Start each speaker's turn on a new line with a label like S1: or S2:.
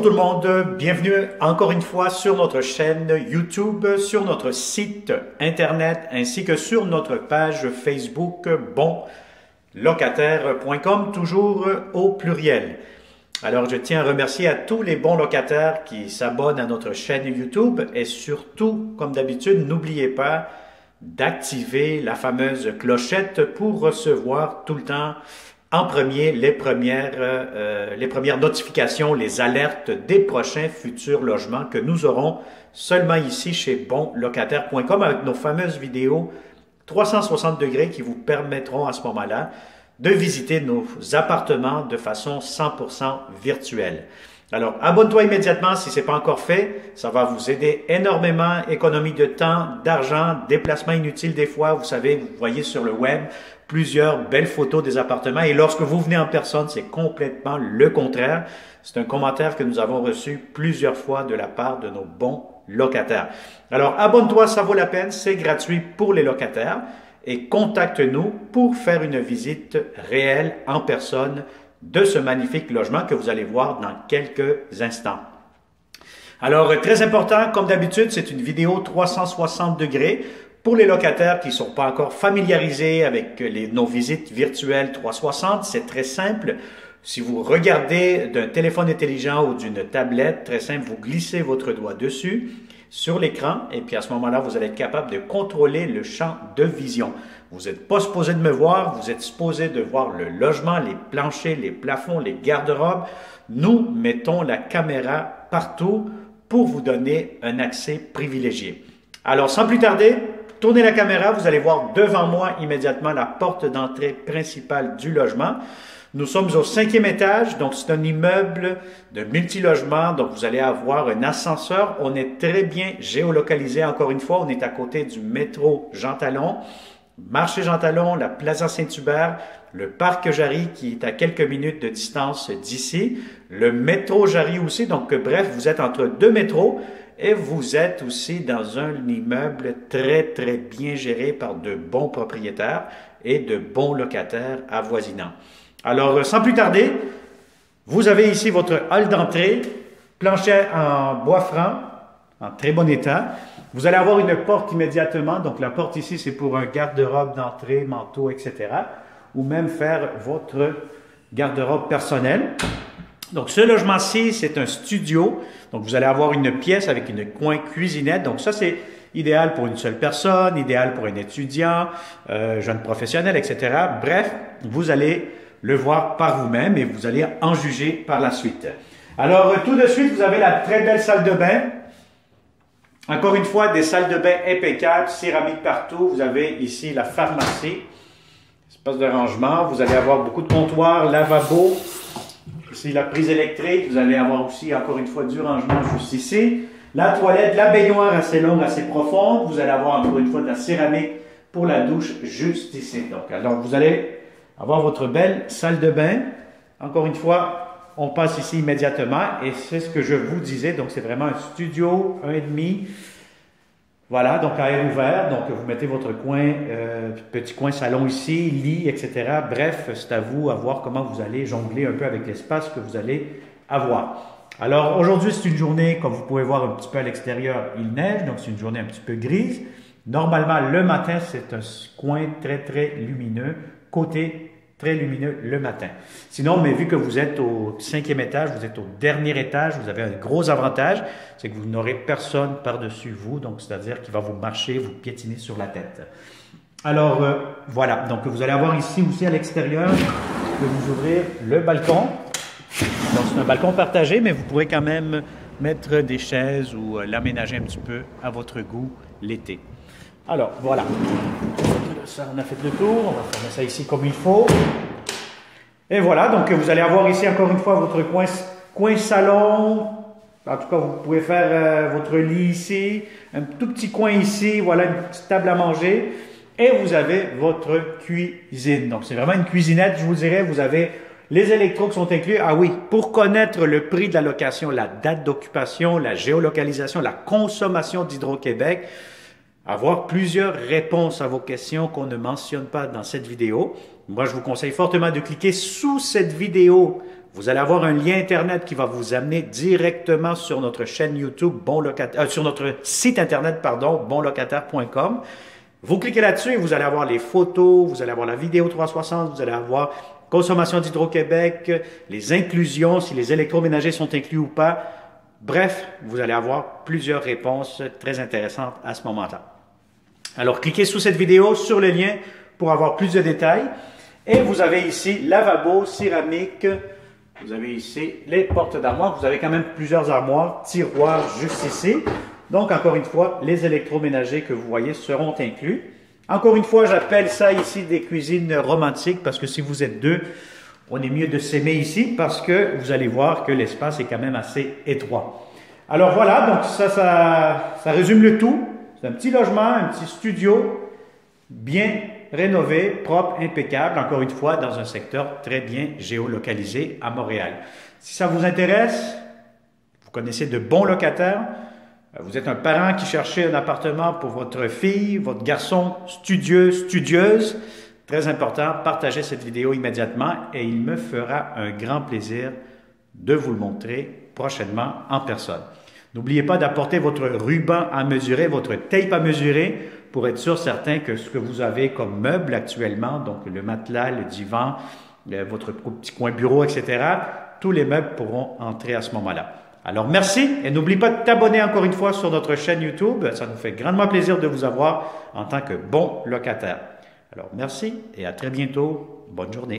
S1: Bonjour tout le monde, bienvenue encore une fois sur notre chaîne YouTube, sur notre site internet ainsi que sur notre page Facebook bonlocataire.com, toujours au pluriel. Alors je tiens à remercier à tous les bons locataires qui s'abonnent à notre chaîne YouTube et surtout, comme d'habitude, n'oubliez pas d'activer la fameuse clochette pour recevoir tout le temps en premier les premières notifications, les alertes des prochains futurs logements que nous aurons seulement ici chez bonlocataire.com avec nos fameuses vidéos 360 degrés qui vous permettront à ce moment-là de visiter nos appartements de façon 100% virtuelle. Alors, abonne-toi immédiatement si ce n'est pas encore fait. Ça va vous aider énormément. Économie de temps, d'argent, déplacement inutile des fois. Vous savez, vous voyez sur le web plusieurs belles photos des appartements. Et lorsque vous venez en personne, c'est complètement le contraire. C'est un commentaire que nous avons reçu plusieurs fois de la part de nos bons locataires. Alors, abonne-toi, ça vaut la peine. C'est gratuit pour les locataires. Et contacte-nous pour faire une visite réelle en personne de ce magnifique logement que vous allez voir dans quelques instants. Alors, très important, comme d'habitude, c'est une vidéo 360 degrés pour les locataires qui ne sont pas encore familiarisés avec nos visites virtuelles 360. C'est très simple. Si vous regardez d'un téléphone intelligent ou d'une tablette, très simple, vous glissez votre doigt dessus sur l'écran et puis à ce moment-là, vous allez être capable de contrôler le champ de vision. Vous n'êtes pas supposé de me voir, vous êtes supposé de voir le logement, les planchers, les plafonds, les garde-robes. Nous mettons la caméra partout pour vous donner un accès privilégié. Alors, sans plus tarder, tournez la caméra, vous allez voir devant moi immédiatement la porte d'entrée principale du logement. Nous sommes au 5e étage, donc c'est un immeuble de multilogement, donc vous allez avoir un ascenseur. On est très bien géolocalisé, encore une fois, on est à côté du métro Jean Talon, marché Jean Talon, la Plaza Saint-Hubert, le parc Jarry qui est à quelques minutes de distance d'ici, le métro Jarry aussi, donc bref, vous êtes entre deux métros et vous êtes aussi dans un immeuble très bien géré par de bons propriétaires et de bons locataires avoisinants. Alors, sans plus tarder, vous avez ici votre hall d'entrée, plancher en bois franc, en très bon état. Vous allez avoir une porte immédiatement. Donc, la porte ici, c'est pour un garde-robe d'entrée, manteau, etc. Ou même faire votre garde-robe personnel. Donc, ce logement-ci, c'est un studio. Donc, vous allez avoir une pièce avec une coin cuisinette. Donc, ça, c'est idéal pour une seule personne, idéal pour un étudiant, jeune professionnel, etc. Bref, vous allez le voir par vous-même et vous allez en juger par la suite. Alors, tout de suite, vous avez la très belle salle de bain. Encore une fois, des salles de bain impeccables, céramique partout. Vous avez ici la pharmacie, espace de rangement. Vous allez avoir beaucoup de comptoirs, lavabo. Ici, la prise électrique. Vous allez avoir aussi, encore une fois, du rangement juste ici. La toilette, la baignoire assez longue, assez profonde. Vous allez avoir, encore une fois, de la céramique pour la douche juste ici. Donc, alors, vous allez avoir votre belle salle de bain. Encore une fois, on passe ici immédiatement et c'est ce que je vous disais. Donc, c'est vraiment un studio, 1,5. Voilà, donc à air ouvert. Donc, vous mettez votre coin, petit coin salon ici, lit, etc. Bref, c'est à vous à voir comment vous allez jongler un peu avec l'espace que vous allez avoir. Alors, aujourd'hui, c'est une journée, comme vous pouvez voir un petit peu à l'extérieur, il neige. Donc, c'est une journée un petit peu grise. Normalement, le matin, c'est un coin très lumineux. Côté très lumineux le matin. Sinon, mais vu que vous êtes au 5e étage, vous êtes au dernier étage, vous avez un gros avantage, c'est que vous n'aurez personne par-dessus vous, donc c'est-à-dire qu'il va vous marcher, vous piétiner sur la tête. Alors, voilà. Donc, vous allez avoir ici aussi à l'extérieur, je peux vous ouvrir le balcon. Donc, c'est un balcon partagé, mais vous pourrez quand même mettre des chaises ou l'aménager un petit peu à votre goût l'été. Alors, voilà. Ça, on a fait le tour. On va fermer ça ici comme il faut. Et voilà, donc vous allez avoir ici encore une fois votre coin salon. En tout cas, vous pouvez faire votre lit ici. Un tout petit coin ici. Voilà, une petite table à manger. Et vous avez votre cuisine. Donc, c'est vraiment une cuisinette, je vous dirais. Vous avez les électros qui sont inclus. Ah oui, pour connaître le prix de la location, la date d'occupation, la géolocalisation, la consommation d'Hydro-Québec, avoir plusieurs réponses à vos questions qu'on ne mentionne pas dans cette vidéo. Moi, je vous conseille fortement de cliquer sous cette vidéo Vous allez avoir un lien Internet qui va vous amener directement sur notre chaîne YouTube, sur notre site Internet, pardon, bonlocataire.com. Vous cliquez là-dessus et vous allez avoir les photos, vous allez avoir la vidéo 360, vous allez avoir consommation d'Hydro-Québec, les inclusions, si les électroménagers sont inclus ou pas. Bref, vous allez avoir plusieurs réponses très intéressantes à ce moment-là. Alors, cliquez sous cette vidéo, sur le lien, pour avoir plus de détails. Et vous avez ici lavabo, céramique. Vous avez ici les portes d'armoire. Vous avez quand même plusieurs armoires, tiroirs juste ici. Donc, encore une fois, les électroménagers que vous voyez seront inclus. Encore une fois, j'appelle ça ici des cuisines romantiques parce que si vous êtes deux, on est mieux de s'aimer ici parce que vous allez voir que l'espace est quand même assez étroit. Alors voilà, donc ça résume le tout. C'est un petit logement, un petit studio, bien rénové, propre, impeccable, encore une fois, dans un secteur très bien géolocalisé à Montréal. Si ça vous intéresse, vous connaissez de bons locataires, vous êtes un parent qui cherchait un appartement pour votre fille, votre garçon studieux, studieuse, très important, partagez cette vidéo immédiatement et il me fera un grand plaisir de vous le montrer prochainement en personne. N'oubliez pas d'apporter votre ruban à mesurer, votre tape à mesurer pour être sûr certain que ce que vous avez comme meuble actuellement, donc le matelas, le divan, votre petit coin bureau, etc., tous les meubles pourront entrer à ce moment-là. Alors merci et n'oublie pas de t'abonner encore une fois sur notre chaîne YouTube. Ça nous fait grandement plaisir de vous avoir en tant que bon locataire. Alors merci et à très bientôt. Bonne journée.